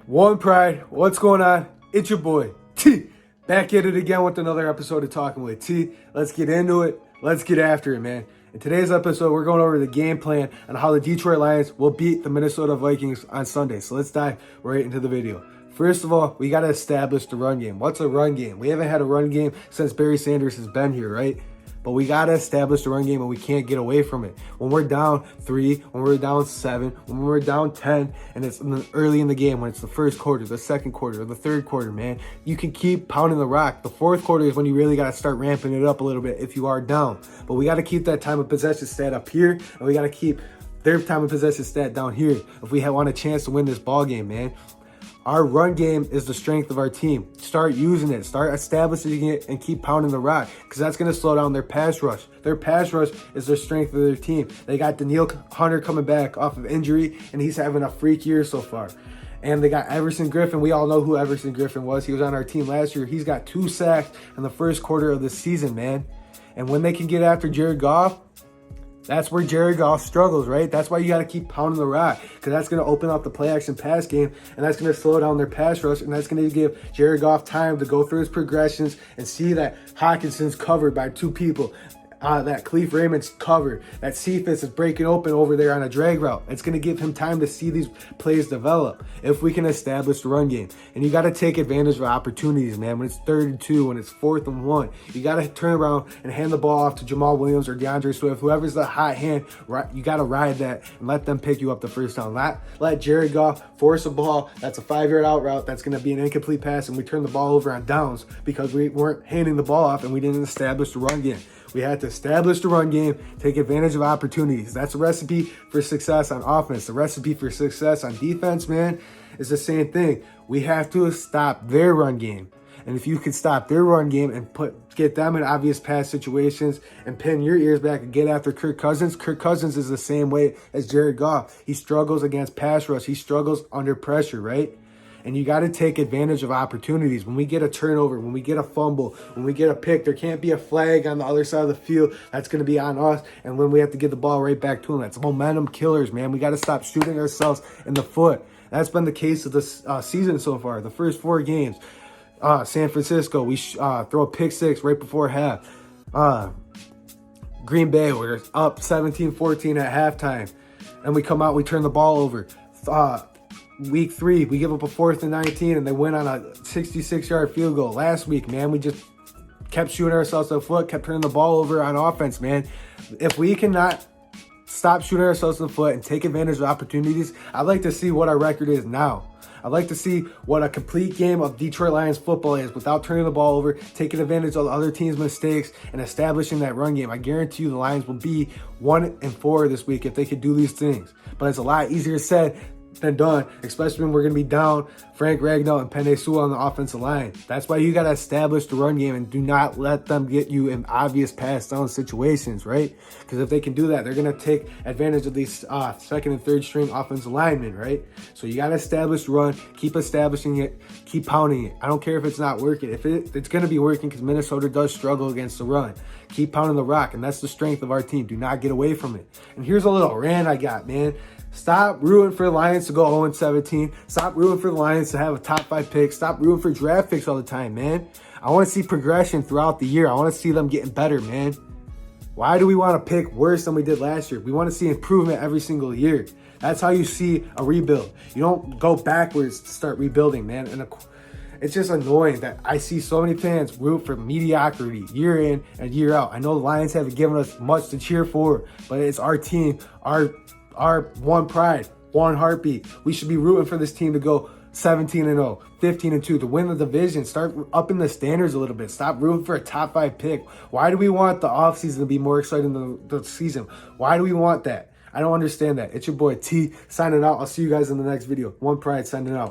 One Pride, what's going on? It's your boy, T. Back at it again with another episode of Talking with T. Let's get into it. Let's get after it, man. In today's episode, we're going over the game plan on how the Detroit Lions will beat the Minnesota Vikings on Sunday. So let's dive right into the video. First of all, we got to establish the run game. What's a run game? We haven't had a run game since Barry Sanders has been here, right? But we got to establish the run game, and we can't get away from it. When we're down 3, when we're down 7, when we're down 10, and it's early in the game, when it's the first quarter, the second quarter, or the third quarter, man, you can keep pounding the rock. The fourth quarter is when you really got to start ramping it up a little bit if you are down. But we got to keep that time of possession stat up here, and we got to keep their time of possession stat down here if we want a chance to win this ball game, man. Our run game is the strength of our team. Start using it. Start establishing it and keep pounding the rock, because that's going to slow down their pass rush. Their pass rush is the strength of their team. They got Danielle Hunter coming back off of injury, and he's having a freak year so far. And they got Everson Griffin. We all know who Everson Griffin was. He was on our team last year. He's got 2 sacks in the first quarter of the season, man. And when they can get after Jared Goff, that's where Jared Goff struggles, right? That's why you got to keep pounding the rock, because that's going to open up the play-action pass game, and that's going to slow down their pass rush, and that's going to give Jared Goff time to go through his progressions and see that Hawkinson's covered by 2 people, that Khalif Raymond's covered, that Cephas is breaking open over there on a drag route. It's going to give him time to see these plays develop if we can establish the run game. And you got to take advantage of opportunities, man. When it's 3rd and 2, when it's 4th and 1, you got to turn around and hand the ball off to Jamal Williams or DeAndre Swift, whoever's the hot hand. You got to ride that and let them pick you up the first down. Let Jared Goff force a ball that's a 5-yard out route that's going to be an incomplete pass, and we turn the ball over on downs because we weren't handing the ball off and we didn't establish the run game. We had to establish the run game, take advantage of opportunities. That's a recipe for success on offense. The recipe for success on defense, man, is the same thing. We have to stop their run game. And if you can stop their run game and get them in obvious pass situations and pin your ears back and get after Kirk Cousins is the same way as Jared Goff. He struggles against pass rush. He struggles under pressure, right? And you got to take advantage of opportunities. When we get a turnover, when we get a fumble, when we get a pick, there can't be a flag on the other side of the field. That's going to be on us. And when we have to get the ball right back to them, that's momentum killers, man. We got to stop shooting ourselves in the foot. That's been the case of this season so far. The first 4 games, San Francisco, we throw a pick 6 right before half. Green Bay, we're up 17-14 at halftime. And we come out, we turn the ball over. Week 3, we give up a 4th and 19, and they win on a 66-yard field goal. Last week, man, we just kept shooting ourselves in the foot, kept turning the ball over on offense, man. If we cannot stop shooting ourselves in the foot and take advantage of opportunities, I'd like to see what our record is now. I'd like to see what a complete game of Detroit Lions football is without turning the ball over, taking advantage of the other team's mistakes, and establishing that run game. I guarantee you the Lions will be 1-4 this week if they could do these things. But it's a lot easier said than done, especially when we're going to be down Frank Ragnow and Penei Sewell on the offensive line. That's why you got to establish the run game and do not let them get you in obvious pass down situations, right? Because if they can do that, they're going to take advantage of these 2nd and 3rd string offensive linemen, right? So you got to establish the run, keep establishing it, keep pounding it. I don't care if it's not working. If it's going to be working, because Minnesota does struggle against the run. Keep pounding the rock, and that's the strength of our team. Do not get away from it. And here's a little rant I got, man. Stop rooting for the Lions to go 0-17. Stop rooting for the Lions to have a top 5 pick. Stop rooting for draft picks all the time, man. I want to see progression throughout the year. I want to see them getting better, man. Why do we want to pick worse than we did last year? We want to see improvement every single year. That's how you see a rebuild. You don't go backwards to start rebuilding, man. And it's just annoying that I see so many fans root for mediocrity year in and year out. I know the Lions haven't given us much to cheer for, but it's our team, our one pride, one heartbeat. We should be rooting for this team to go 17-0, 15-2, to win the division. Start upping the standards a little bit. Stop rooting for a top 5 pick. Why do we want the offseason to be more exciting than the season? Why do we want that? I don't understand that. It's your boy T signing out. I'll see you guys in the next video. One Pride signing out.